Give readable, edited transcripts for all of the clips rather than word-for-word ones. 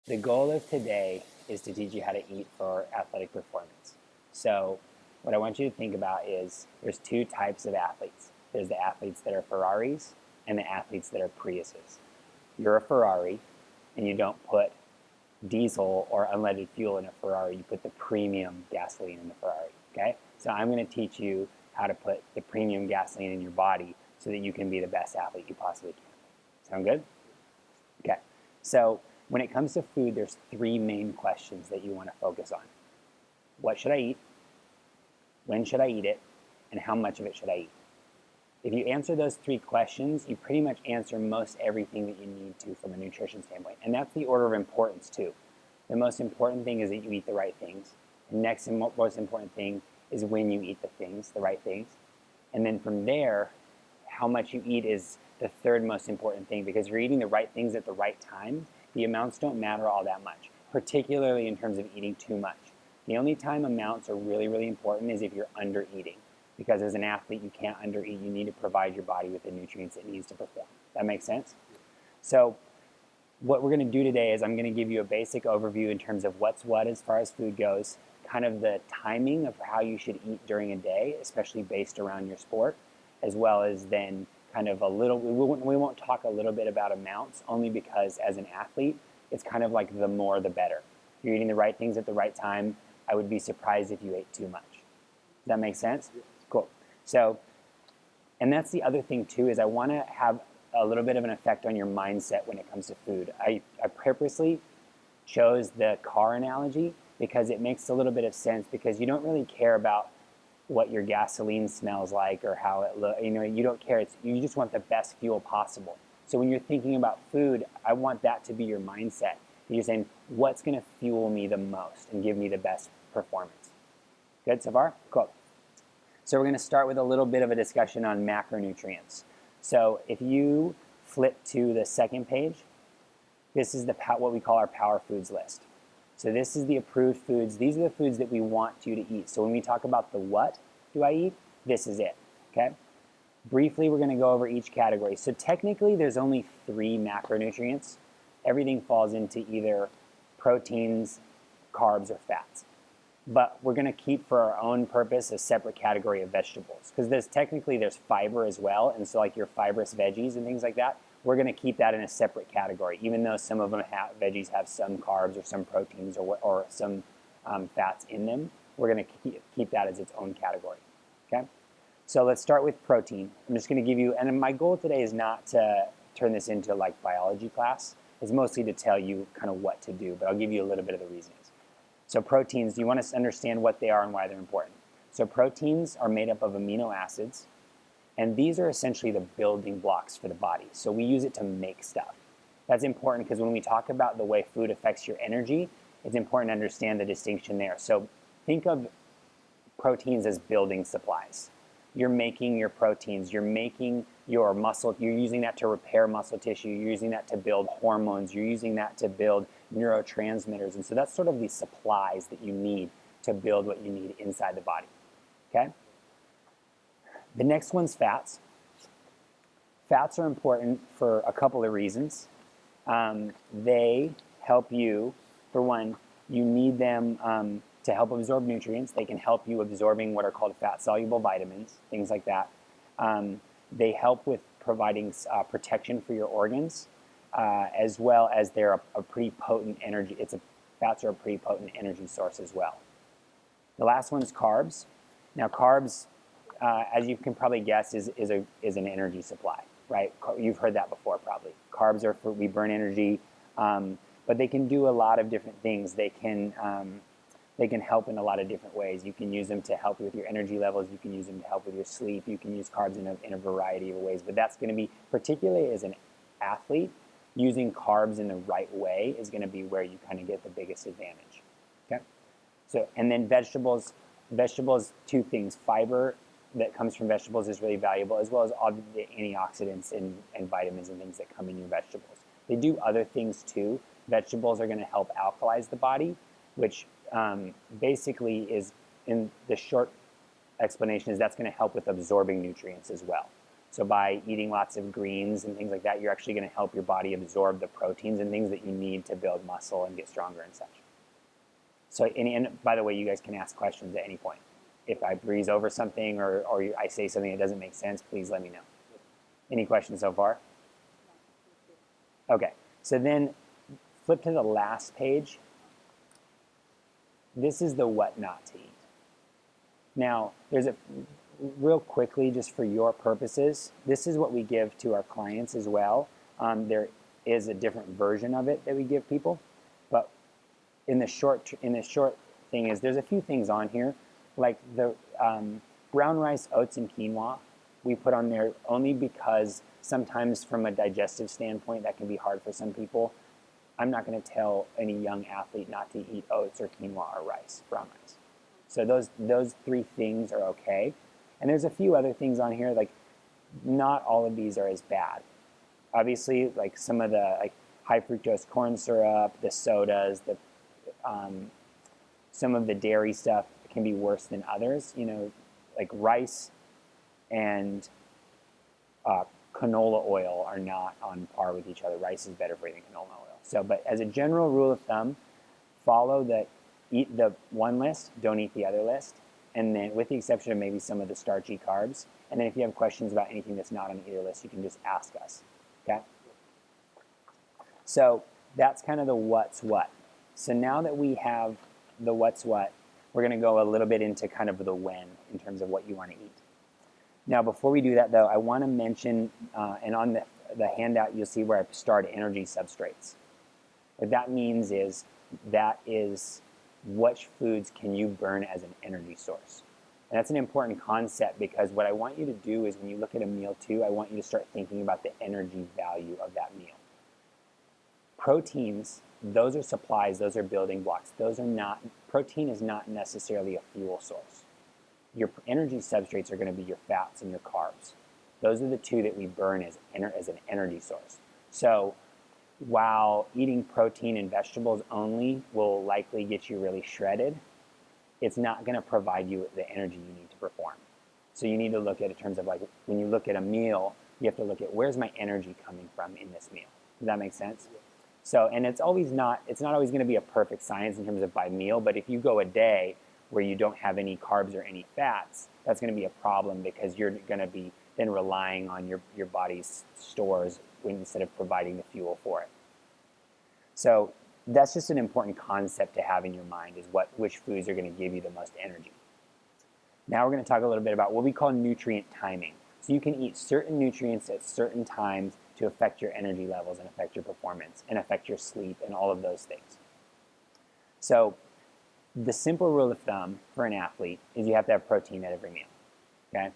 The goal of today is to teach you how to eat for athletic performance. So what I want you to think about is there's two types of athletes. There's the athletes that are Ferraris and the athletes that are Priuses. You're a Ferrari and you don't put diesel or unleaded fuel in a Ferrari. You put the premium gasoline in the Ferrari, okay? So I'm going to teach you how to put the premium gasoline in your body so that you can be the best athlete you possibly can. Sound good? Okay. So when it comes to food, there's three main questions that you want to focus on. What should I eat? When should I eat it? And how much of it should I eat? If you answer those three questions, you pretty much answer most everything that you need to from a nutrition standpoint. And that's the order of importance too. The most important thing is that you eat the right things. The next and most important thing is when you eat the things, the right things. And then from there, how much you eat is the third most important thing, because you're eating the right things at the right time. The amounts don't matter all that much, particularly in terms of eating too much. The only time amounts are really, really important is if you're under eating. Because as an athlete, you can't undereat. You need to provide your body with the nutrients it needs to perform. That makes sense? So what we're going to do today is I'm going to give you a basic overview in terms of what's what as far as food goes, kind of the timing of how you should eat during a day, especially based around your sport, as well as then kind of a little, we won't talk a little bit about amounts, only because as an athlete, it's kind of like the more the better. If you're eating the right things at the right time, I would be surprised if you ate too much. Does that make sense? Cool. So, and that's the other thing too, is I want to have a little bit of an effect on your mindset when it comes to food. I purposely chose the car analogy because it makes a little bit of sense, because you don't really care about what your gasoline smells like or how it looks. You don't care. You just want the best fuel possible. So when you're thinking about food, I want that to be your mindset. You're saying, what's going to fuel me the most and give me the best performance? Good so far? Cool. So we're going to start with a little bit of a discussion on macronutrients. So if you flip to the second page, this is what we call our power foods list. So this is the approved foods. These are the foods that we want you to eat. So when we talk about the what do I eat, this is it, okay? Briefly, we're going to go over each category. So technically, there's only 3 macronutrients. Everything falls into either proteins, carbs, or fats. But we're going to keep, for our own purpose, a separate category of vegetables, because there's fiber as well, and so like your fibrous veggies and things like that, we're going to keep that in a separate category, even though some of them veggies have some carbs or some proteins or some fats in them. We're going to keep that as its own category. Okay, so let's start with protein. I'm just going to give you, and my goal today is not to turn this into like biology class. It's mostly to tell you kind of what to do, but I'll give you a little bit of the reasonings. So proteins, you want to understand what they are and why they're important. So proteins are made up of amino acids, and these are essentially the building blocks for the body. So we use it to make stuff. That's important because when we talk about the way food affects your energy, it's important to understand the distinction there. So think of proteins as building supplies. You're making your proteins, you're making your muscle, you're using that to repair muscle tissue, you're using that to build hormones, you're using that to build neurotransmitters. And so that's sort of the supplies that you need to build what you need inside the body, okay? The next one's fats. Fats are important for a couple of reasons. They help you, for one, you need them to help absorb nutrients. They can help you absorbing what are called fat-soluble vitamins, things like that. They help with providing protection for your organs, as well as they're a pretty potent energy. Fats are a pretty potent energy source as well. The last one is carbs. Now carbs, as you can probably guess, is an energy supply, right? You've heard that before probably. Carbs are for, we burn energy, but they can do a lot of different things. They can help in a lot of different ways. You can use them to help with your energy levels. You can use them to help with your sleep. You can use carbs in a variety of ways. But that's going to be, particularly as an athlete, using carbs in the right way is going to be where you kind of get the biggest advantage. Okay. So, and then vegetables, two things. Fiber that comes from vegetables is really valuable, as well as all the antioxidants and vitamins and things that come in your vegetables. They do other things too. Vegetables are going to help alkalize the body, which basically is, in the short explanation, is that's going to help with absorbing nutrients as well. So by eating lots of greens and things like that, you're actually going to help your body absorb the proteins and things that you need to build muscle and get stronger and such. So, and by the way, you guys can ask questions at any point. If I breeze over something or I say something that doesn't make sense, please let me know. Any questions so far? Okay, so then flip to the last page. This is the what not to eat. Now, there's real quickly, just for your purposes, this is what we give to our clients as well. There is a different version of it that we give people, but in the short thing is there's a few things on here, like the brown rice, oats, and quinoa. We put on there only because sometimes from a digestive standpoint that can be hard for some people. I'm not going to tell any young athlete not to eat oats or quinoa or rice, brown rice. So those three things are okay. And there's a few other things on here, like not all of these are as bad. Obviously, like some of the like high fructose corn syrup, the sodas, some of the dairy stuff can be worse than others. You know, like rice and canola oil are not on par with each other. Rice is better for you than canola oil. So, but as a general rule of thumb, eat the one list, don't eat the other list, and then with the exception of maybe some of the starchy carbs. And then if you have questions about anything that's not on either list, you can just ask us, okay? So that's kind of the what's what. So now that we have the what's what, we're gonna go a little bit into kind of the when in terms of what you wanna eat. Now, before we do that though, I wanna mention, and on the handout, you'll see where I've starred energy substrates. What that means is, which foods can you burn as an energy source? And that's an important concept because what I want you to do is when you look at a meal too, I want you to start thinking about the energy value of that meal. Proteins, those are supplies, those are building blocks. Protein is not necessarily a fuel source. Your energy substrates are going to be your fats and your carbs. Those are the two that we burn as an energy source. So while eating protein and vegetables only will likely get you really shredded, it's not going to provide you the energy you need to perform. So you need to look at it in terms of like when you look at a meal, you have to look at where's my energy coming from in this meal. Does that make sense? So, and it's not always going to be a perfect science in terms of by meal, but if you go a day where you don't have any carbs or any fats, that's going to be a problem because you're going to be then relying on your body's stores instead of providing the fuel for it. So that's just an important concept to have in your mind is which foods are going to give you the most energy. Now we're going to talk a little bit about what we call nutrient timing. So you can eat certain nutrients at certain times to affect your energy levels and affect your performance and affect your sleep and all of those things. So the simple rule of thumb for an athlete is you have to have protein at every meal, okay?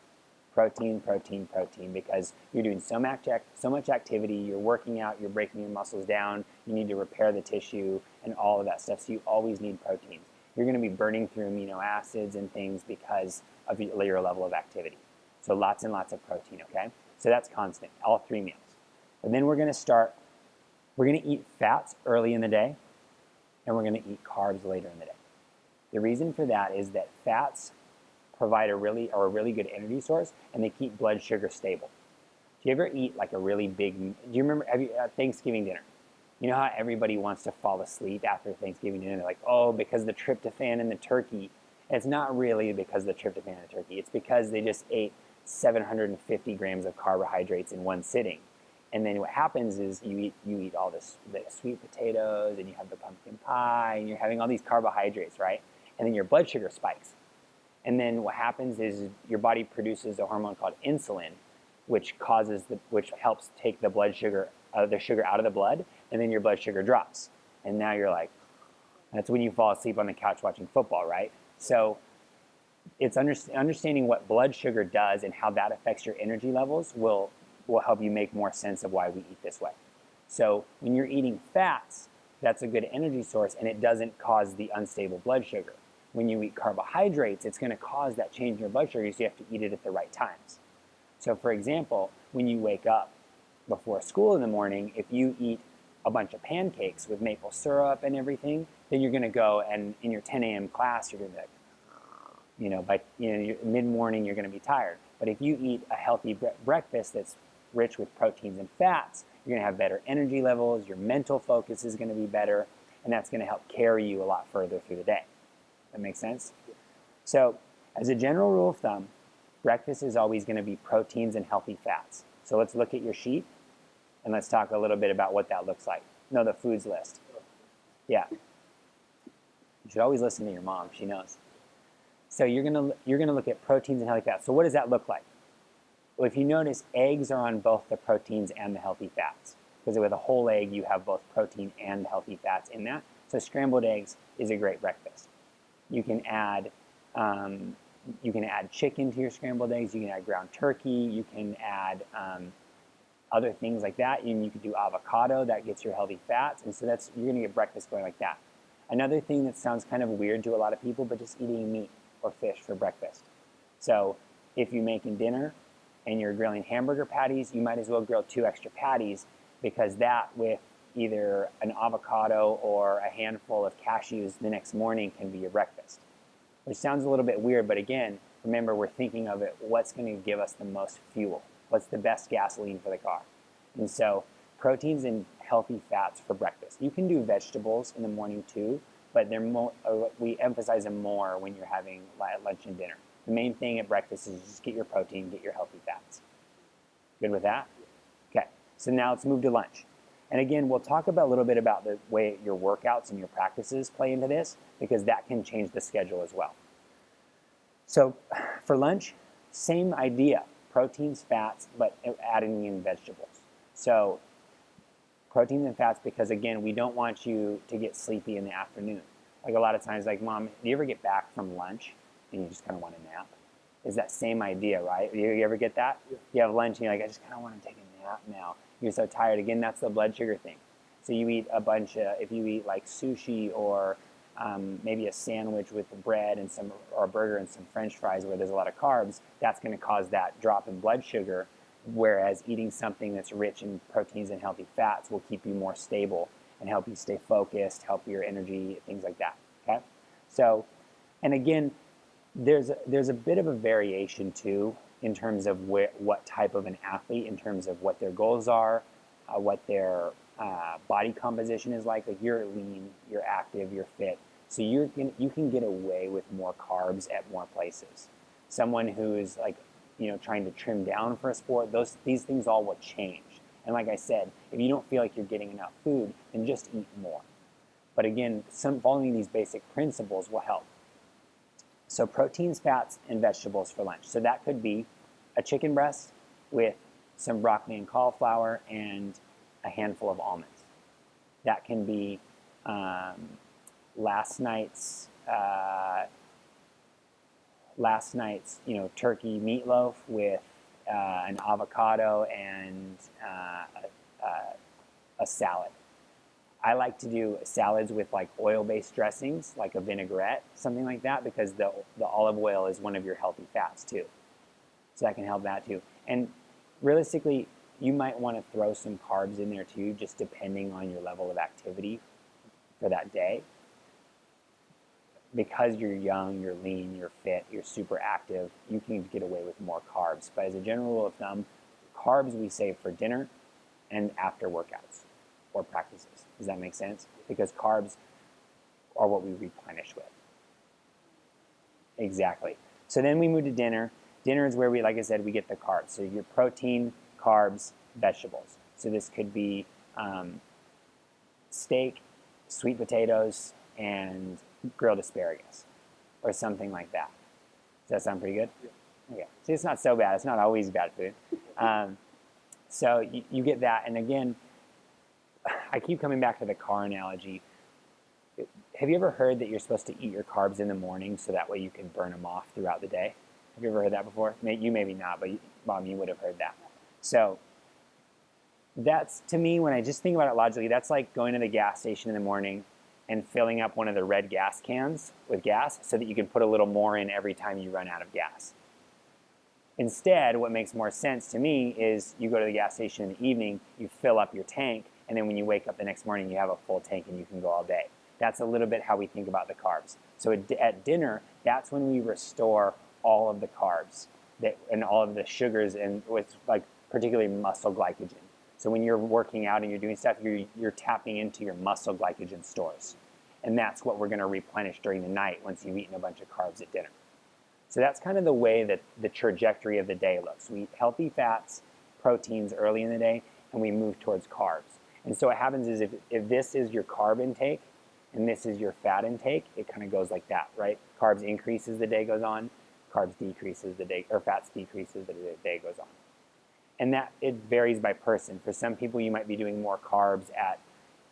Protein, protein, protein, because you're doing so much activity, you're working out, you're breaking your muscles down, you need to repair the tissue and all of that stuff, so you always need proteins. You're going to be burning through amino acids and things because of your level of activity. So lots and lots of protein, okay? So that's constant, all 3 meals. And then we're going to eat fats early in the day, and we're going to eat carbs later in the day. The reason for that is that fats provide a really good energy source, and they keep blood sugar stable. Do you ever eat like a really big, do you remember Thanksgiving dinner? You know how everybody wants to fall asleep after Thanksgiving dinner? They're like, oh, because the tryptophan in the turkey. And it's not really because of the tryptophan in the turkey. It's because they just ate 750 grams of carbohydrates in one sitting. And then what happens is you eat all the sweet potatoes, and you have the pumpkin pie, and you're having all these carbohydrates, right? And then your blood sugar spikes. And then what happens is your body produces a hormone called insulin, which helps take the sugar out of the blood, and then your blood sugar drops. And now you're like, that's when you fall asleep on the couch watching football, right? So it's understanding what blood sugar does and how that affects your energy levels will help you make more sense of why we eat this way. So when you're eating fats, that's a good energy source, and it doesn't cause the unstable blood sugar. When you eat carbohydrates, it's going to cause that change in your blood sugar, so you have to eat it at the right times. So for example, when you wake up before school in the morning, if you eat a bunch of pancakes with maple syrup and everything, then you're going to go and in your 10 a.m. class, you're going to be like, by mid-morning, you're going to be tired. But if you eat a healthy breakfast that's rich with proteins and fats, you're going to have better energy levels, your mental focus is going to be better, and that's going to help carry you a lot further through the day. That makes sense? So, as a general rule of thumb, breakfast is always going to be proteins and healthy fats. So let's look at your sheet, and let's talk a little bit about what that looks like. No, the foods list. Yeah. You should always listen to your mom. She knows. So you're gonna look at proteins and healthy fats. So what does that look like? Well, if you notice, eggs are on both the proteins and the healthy fats. Because with a whole egg, you have both protein and healthy fats in that. So scrambled eggs is a great breakfast. You can add chicken to your scrambled eggs. You can add ground turkey. You can add other things like that. And you could do avocado. That gets your healthy fats. And so you're gonna get breakfast going like that. Another thing that sounds kind of weird to a lot of people, but just eating meat or fish for breakfast. So if you're making dinner and you're grilling hamburger patties, you might as well grill 2 extra patties, because that with either an avocado or a handful of cashews the next morning can be your breakfast. Which sounds a little bit weird, but again, remember, we're thinking of it, what's going to give us the most fuel? What's the best gasoline for the car? And so proteins and healthy fats for breakfast. You can do vegetables in the morning too, but we emphasize them more when you're having lunch and dinner. The main thing at breakfast is just get your protein, get your healthy fats. Good with that? Okay, so now let's move to lunch. And again, we'll talk a little bit about the way your workouts and your practices play into this, because that can change the schedule as well. So for lunch, same idea, proteins, fats, but adding in vegetables. So proteins and fats, because again, we don't want you to get sleepy in the afternoon. Like a lot of times, like, Mom, do you ever get back from lunch and you just kind of want to nap? Is that same idea, right? You ever get that? Yeah. You have lunch and you're like, I just kind of want to take a nap now. You're so tired. Again, that's the blood sugar thing. So you eat a bunch of, if you eat like sushi or maybe a sandwich with bread and or a burger and some French fries where there's a lot of carbs, that's going to cause that drop in blood sugar. Whereas eating something that's rich in proteins and healthy fats will keep you more stable and help you stay focused, help your energy, things like that. Okay? So, and again, there's a bit of a variation too in terms of what type of an athlete, in terms of what their goals are, what their body composition is like. Like, you're lean, you're active, you're fit, so you can get away with more carbs at more places. Someone who is like, trying to trim down for a sport, these things all will change. And like I said, if you don't feel like you're getting enough food, then just eat more. But again, following these basic principles will help. So proteins, fats, and vegetables for lunch. So that could be a chicken breast with some broccoli and cauliflower and a handful of almonds. That can be last night's turkey meatloaf with an avocado and a salad. I like to do salads with like oil-based dressings, like a vinaigrette, something like that, because the olive oil is one of your healthy fats too. So that can help that too. And realistically, you might want to throw some carbs in there too, just depending on your level of activity for that day. Because you're young, you're lean, you're fit, you're super active, you can get away with more carbs. But as a general rule of thumb, carbs we save for dinner and after workouts or practices. Does that make sense? Because carbs are what we replenish with. Exactly. So then we move to dinner. Dinner is where like I said, we get the carbs. So your protein, carbs, vegetables. So this could be steak, sweet potatoes, and grilled asparagus, or something like that. Does that sound pretty good? Yeah. Okay. See, it's not so bad. It's not always bad food. So you get that, and again, I keep coming back to the car analogy. Have you ever heard that you're supposed to eat your carbs in the morning so that way you can burn them off throughout the day? Have you ever heard that before? You maybe not, but Mom, you would have heard that. So that's, to me, when I just think about it logically, that's like going to the gas station in the morning and filling up one of the red gas cans with gas so that you can put a little more in every time you run out of gas. Instead, what makes more sense to me is you go to the gas station in the evening, you fill up your tank, and then when you wake up the next morning, you have a full tank and you can go all day. That's a little bit how we think about the carbs. So at dinner, that's when we restore all of the carbs. and all of the sugars, and with like particularly muscle glycogen. So when you're working out and you're doing stuff, you're tapping into your muscle glycogen stores. And that's what we're going to replenish during the night once you've eaten a bunch of carbs at dinner. So that's kind of the way that the trajectory of the day looks. We eat healthy fats, proteins early in the day, and we move towards carbs. And so what happens is if this is your carb intake and this is your fat intake, it kind of goes like that, right? Carbs increase as the day goes on, carbs decreases the day, or fats decreases as the day goes on. And that it varies by person. For some people, you might be doing more carbs at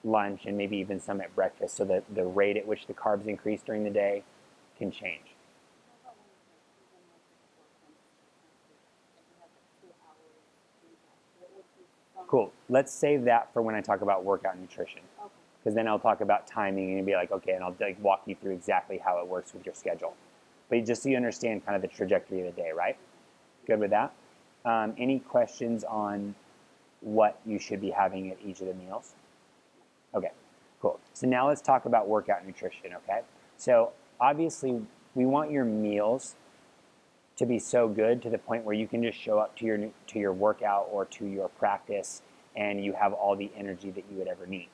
lunch and maybe even some at breakfast, so that the rate at which the carbs increase during the day can change. Cool. Let's save that for when I talk about workout nutrition. Because then I'll talk about timing and be like, okay, and I'll like walk you through exactly how it works with your schedule. But just so you understand kind of the trajectory of the day, right? Good with that? Any questions on what you should be having at each of the meals? Okay, cool. So now let's talk about workout nutrition, okay? So obviously we want your meals to be so good to the point where you can just show up to your workout or to your practice and you have all the energy that you would ever need.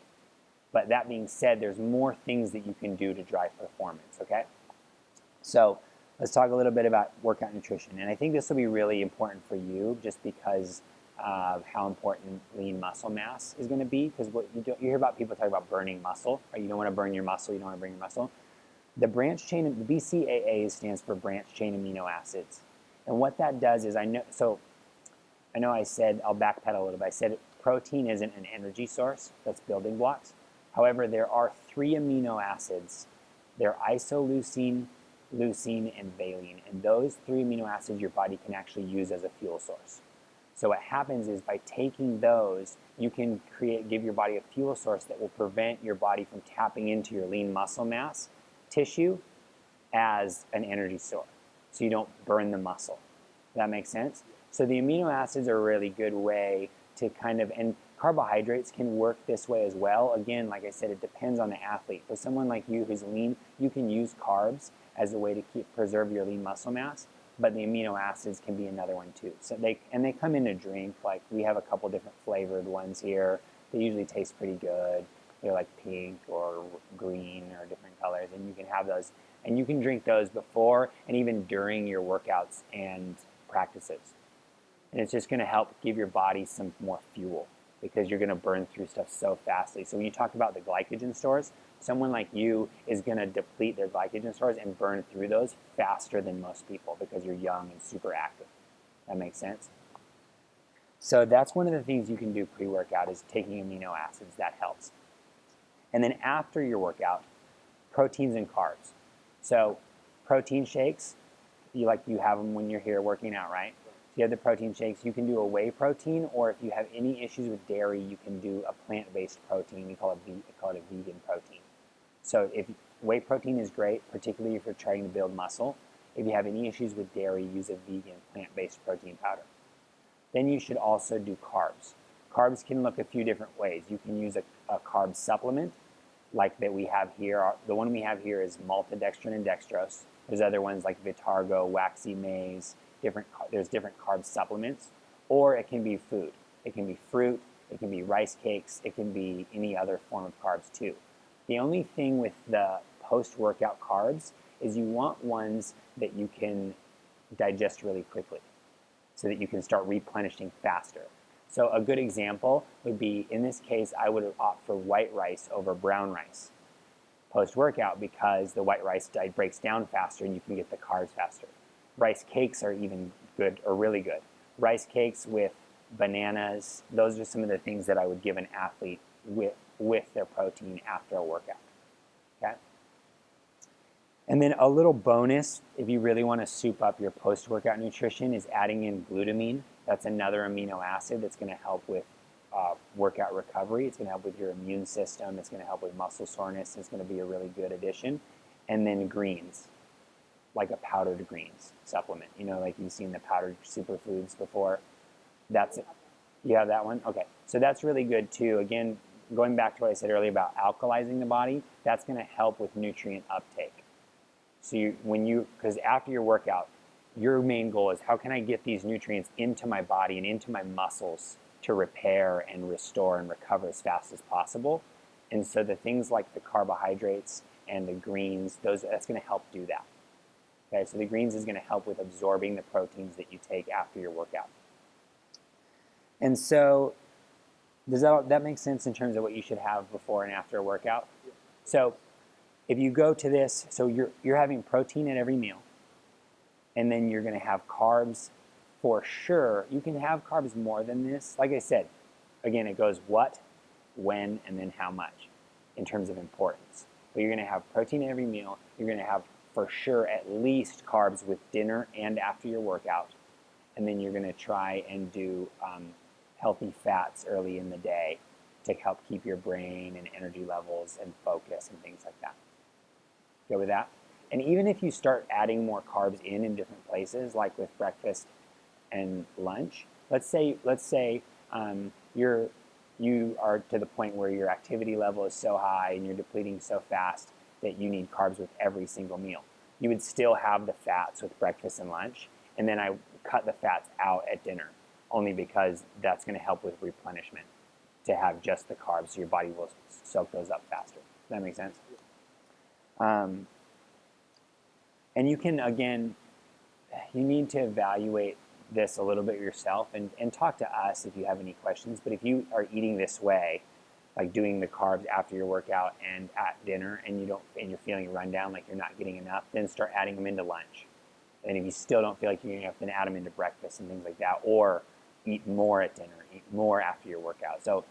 But that being said, there's more things that you can do to drive performance, okay? So let's talk a little bit about workout nutrition. And I think this will be really important for you just because of how important lean muscle mass is going to be. Because what you hear about people talk about burning muscle, right? You don't want to burn your muscle, you don't want to burn your muscle. The branch chain, the BCAA stands for branch chain amino acids. And what that does is, I know I said, I'll backpedal a little bit. I said protein isn't an energy source, that's building blocks. However, there are 3 amino acids. They're isoleucine, leucine, and valine. And those 3 amino acids your body can actually use as a fuel source. So what happens is by taking those, you can give your body a fuel source that will prevent your body from tapping into your lean muscle mass tissue as an energy source. So you don't burn the muscle. Does that make sense? So the amino acids are a really good way to kind of, and carbohydrates can work this way as well. Again, like I said, it depends on the athlete. For someone like you who's lean, you can use carbs as a way to preserve your lean muscle mass, but the amino acids can be another one too. So they come in a drink. Like we have a couple different flavored ones here. They usually taste pretty good. They're like pink or green or different colors, and you can have those. And you can drink those before and even during your workouts and practices. And it's just going to help give your body some more fuel because you're going to burn through stuff so fastly. So when you talk about the glycogen stores, someone like you is going to deplete their glycogen stores and burn through those faster than most people because you're young and super active. That makes sense? So that's one of the things you can do pre-workout is taking amino acids. That helps. And then after your workout, proteins and carbs. So protein shakes, you have them when you're here working out, right? So you have the protein shakes. You can do a whey protein, or if you have any issues with dairy, you can do a plant-based protein. We call it a vegan protein. So if whey protein is great, particularly if you're trying to build muscle. If you have any issues with dairy, use a vegan plant-based protein powder. Then you should also do carbs. Carbs can look a few different ways. You can use a carb supplement, like that we have here. The one we have here is maltodextrin and dextrose. There's other ones like Vitargo, waxy maize. There's different carb supplements, or it can be food. It can be fruit. It can be rice cakes. It can be any other form of carbs too. The only thing with the post-workout carbs is you want ones that you can digest really quickly, so that you can start replenishing faster. So a good example would be, in this case, I would opt for white rice over brown rice post-workout because the white rice breaks down faster and you can get the carbs faster. Rice cakes are even good, or really good. Rice cakes with bananas, those are some of the things that I would give an athlete with their protein after a workout. Okay? And then a little bonus, if you really want to soup up your post-workout nutrition, is adding in glutamine. That's another amino acid that's going to help with workout recovery. It's going to help with your immune system. It's going to help with muscle soreness. It's going to be a really good addition. And then greens, like a powdered greens supplement. Like you've seen the powdered superfoods before. That's it. You have that one? Okay. So that's really good too. Again, going back to what I said earlier about alkalizing the body, that's going to help with nutrient uptake. So because after your workout, your main goal is how can I get these nutrients into my body and into my muscles to repair and restore and recover as fast as possible. And so the things like the carbohydrates and the greens, that's going to help do that. Okay, so the greens is going to help with absorbing the proteins that you take after your workout. And so does that make sense in terms of what you should have before and after a workout? Yeah. So if you go to this, so you're having protein at every meal, and then you're going to have carbs for sure. You can have carbs more than this. Like I said, again, it goes what, when, and then how much in terms of importance. But you're going to have protein at every meal. You're going to have for sure at least carbs with dinner and after your workout. And then you're going to try and do healthy fats early in the day to help keep your brain and energy levels and focus and things like that. Go with that? And even if you start adding more carbs in different places, like with breakfast and lunch, let's say you are to the point where your activity level is so high and you're depleting so fast that you need carbs with every single meal. You would still have the fats with breakfast and lunch, and then I cut the fats out at dinner, only because that's going to help with replenishment, to have just the carbs so your body will soak those up faster. Does that make sense? And you can, again, you need to evaluate this a little bit yourself and talk to us if you have any questions. But if you are eating this way, like doing the carbs after your workout and at dinner, and you're feeling run down, like you're not getting enough, then start adding them into lunch. And if you still don't feel like you're getting enough, then add them into breakfast and things like that, or eat more at dinner, eat more after your workout. So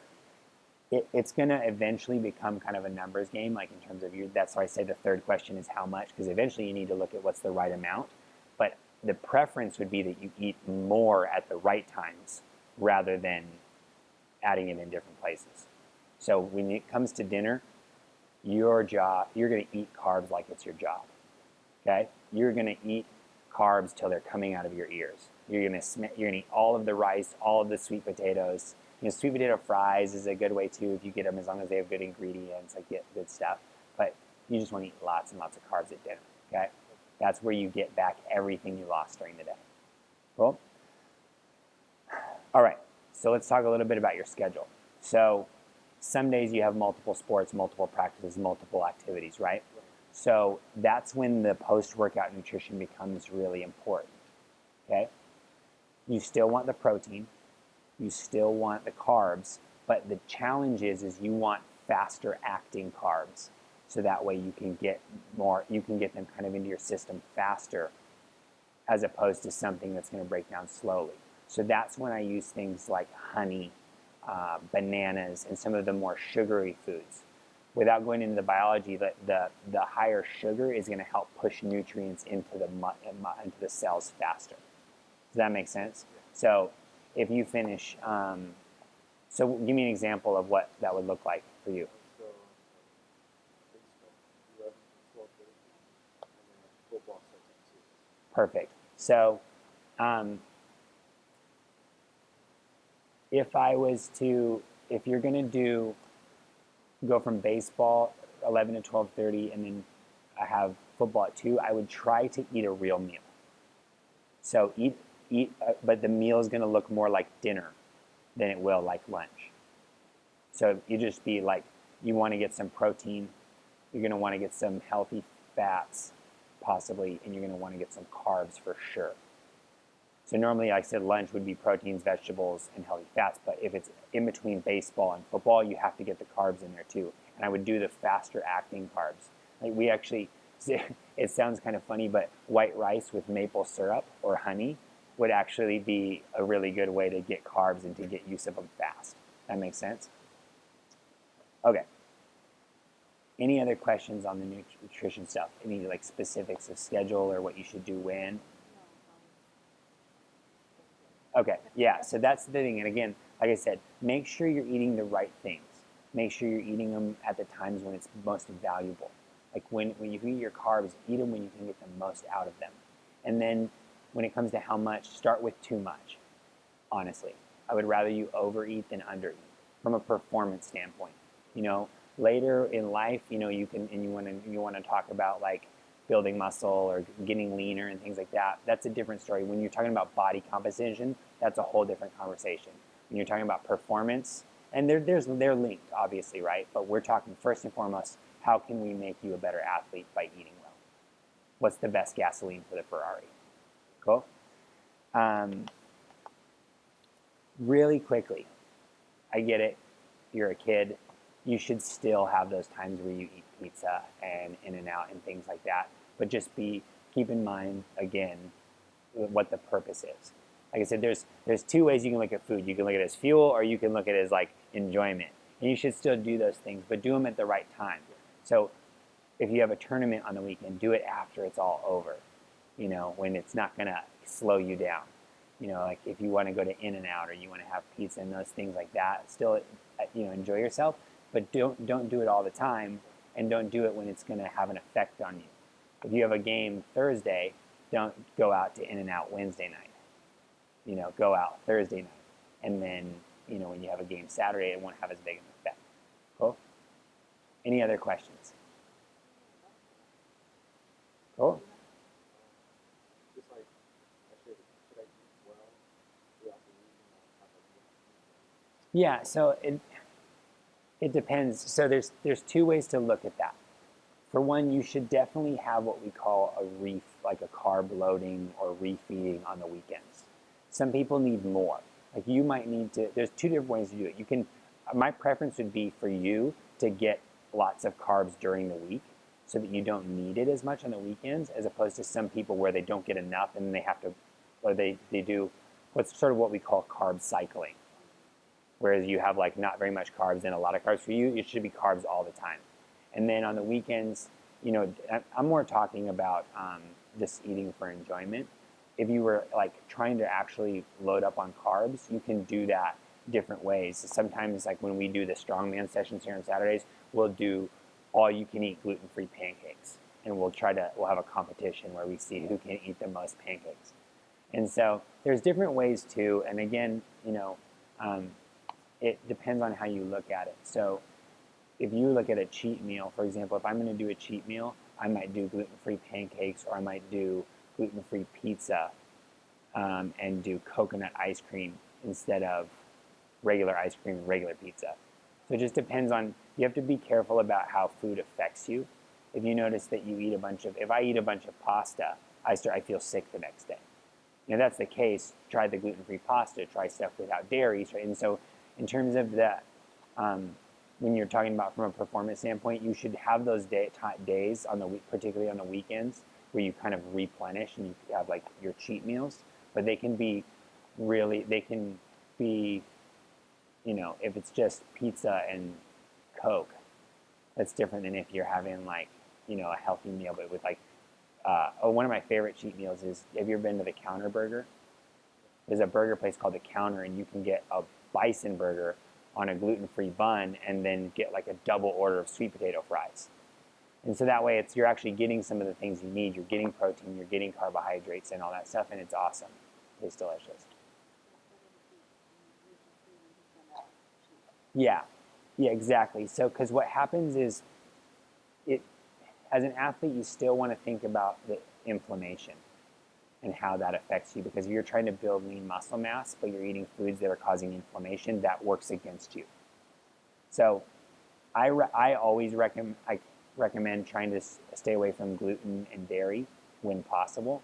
it's going to eventually become kind of a numbers game, like in terms of that's why I say the third question is how much, because eventually you need to look at what's the right amount. But the preference would be that you eat more at the right times rather than adding it in different places. So when it comes to dinner, you're going to eat carbs like it's your job. Okay? You're going to eat carbs till they're coming out of your ears. You're going to eat all of the rice, all of the sweet potatoes. Sweet potato fries is a good way too if you get them, as long as they have good ingredients, like get good stuff. But you just want to eat lots and lots of carbs at dinner. Okay? That's where you get back everything you lost during the day. Cool? All right. So let's talk a little bit about your schedule. So some days you have multiple sports, multiple practices, multiple activities, right? So that's when the post-workout nutrition becomes really important. Okay? You still want the protein. You still want the carbs, but the challenge is you want faster acting carbs, so that way you can get them kind of into your system faster, as opposed to something that's going to break down slowly. So that's when I use things like honey, bananas, and some of the more sugary foods. Without going into the biology, the higher sugar is going to help push nutrients into the cells faster. Does that make sense? So if you finish, so give me an example of what that would look like for you. So, baseball, 11, 12, 13, and then football starts at 2. Perfect. So if you're going to go from baseball 11 to 12:30 and then I have football at 2, I would try to eat a real meal. So eat, but the meal is going to look more like dinner than it will like lunch. So you just be like, you want to get some protein, you're going to want to get some healthy fats, possibly, and you're going to want to get some carbs for sure. So normally, like I said, lunch would be proteins, vegetables, and healthy fats, but if it's in between baseball and football, you have to get the carbs in there too. And I would do the faster acting carbs. Like we actually, it sounds kind of funny, but white rice with maple syrup or honey would actually be a really good way to get carbs and to get use of them fast. That makes sense? Okay. Any other questions on the nutrition stuff? Any like specifics of schedule or what you should do when? Okay, yeah, so that's the thing. And again, like I said, make sure you're eating the right things. Make sure you're eating them at the times when it's most valuable. Like when you eat your carbs, eat them when you can get the most out of them. And then when it comes to how much, start with too much, honestly. I would rather you overeat than undereat from a performance standpoint. Later in life, you want to talk about like building muscle or getting leaner and things like that, that's a different story. When you're talking about body composition, that's a whole different conversation. When you're talking about performance, and they're linked, obviously, right? But we're talking first and foremost, how can we make you a better athlete by eating well? What's the best gasoline for the Ferrari? Cool. Really quickly, I get it. You're a kid. You should still have those times where you eat pizza and In-N-Out and things like that. But just keep in mind again what the purpose is. Like I said, there's two ways you can look at food. You can look at it as fuel, or you can look at it as like enjoyment. And you should still do those things, but do them at the right time. So if you have a tournament on the weekend, do it after it's all over. You know, when it's not gonna slow you down. You know, like if you want to go to In-N-Out or you want to have pizza and those things like that, still, you know, enjoy yourself, but don't do it all the time, and don't do it when it's going to have an effect on you. If you have a game Thursday, don't go out to In-N-Out Wednesday night. You know, go out Thursday night, and then, you know, when you have a game Saturday, it won't have as big an effect. Cool. Any other questions? Cool. Just like should I eat well throughout the week and have a Yeah. So it depends. So there's two ways to look at that. For one, you should definitely have what we call like a carb loading or refeeding on the weekends. Some people need more. Like you might need to. There's two different ways to do it. You can. My preference would be for you to get lots of carbs during the week, so that you don't need it as much on the weekends, as opposed to some people where they don't get enough and they have to, or they do what's sort of what we call carb cycling. Whereas you have like not very much carbs and a lot of carbs. For you, it should be carbs all the time. And then on the weekends, you know, I'm more talking about just eating for enjoyment. If you were like trying to actually load up on carbs, you can do that different ways. Sometimes, like when we do the strongman sessions here on Saturdays, we'll do all you can eat gluten-free pancakes, and we'll have a competition where we see who can eat the most pancakes. And so there's different ways too. And again, you know, it depends on how you look at it. So if you look at a cheat meal, for example, if I'm going to do a cheat meal, I might do gluten-free pancakes, or I might do gluten-free pizza, and do coconut ice cream instead of regular ice cream and regular pizza. So it just depends on, you have to be careful about how food affects you. If you notice that you eat if I eat a bunch of pasta, I feel sick the next day. You know, that's the case, try the gluten-free pasta, try stuff without dairy. And so in terms of that, when you're talking about from a performance standpoint, you should have those days on the week, particularly on the weekends, where you kind of replenish and you have like your cheat meals. But they can be, you know, if it's just pizza and Coke, that's different than if you're having like, you know, a healthy meal, but with like, one of my favorite cheat meals is, have you ever been to the Counter Burger? There's a burger place called the Counter, and you can get a bison burger on a gluten-free bun and then get like a double order of sweet potato fries. And so that way you're actually getting some of the things you need. You're getting protein, you're getting carbohydrates and all that stuff, and it's awesome. It's delicious. Yeah, exactly. So, because what happens is, as an athlete, you still want to think about the inflammation and how that affects you. Because if you're trying to build lean muscle mass, but you're eating foods that are causing inflammation, that works against you. So, I always recommend trying to stay away from gluten and dairy when possible.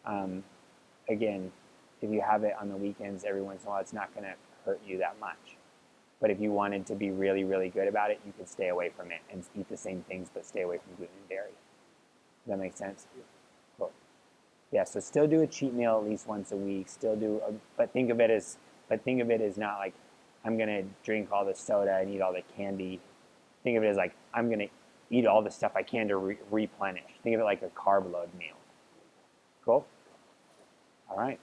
Again, if you have it on the weekends every once in a while, it's not going to hurt you that much. But if you wanted to be really, really good about it, you could stay away from it and eat the same things, but stay away from gluten and dairy. Does that make sense? Cool. Yeah. So still do a cheat meal at least once a week. But think of it as not like I'm gonna drink all the soda and eat all the candy. Think of it as like I'm gonna eat all the stuff I can to replenish. Think of it like a carb load meal. Cool. All right.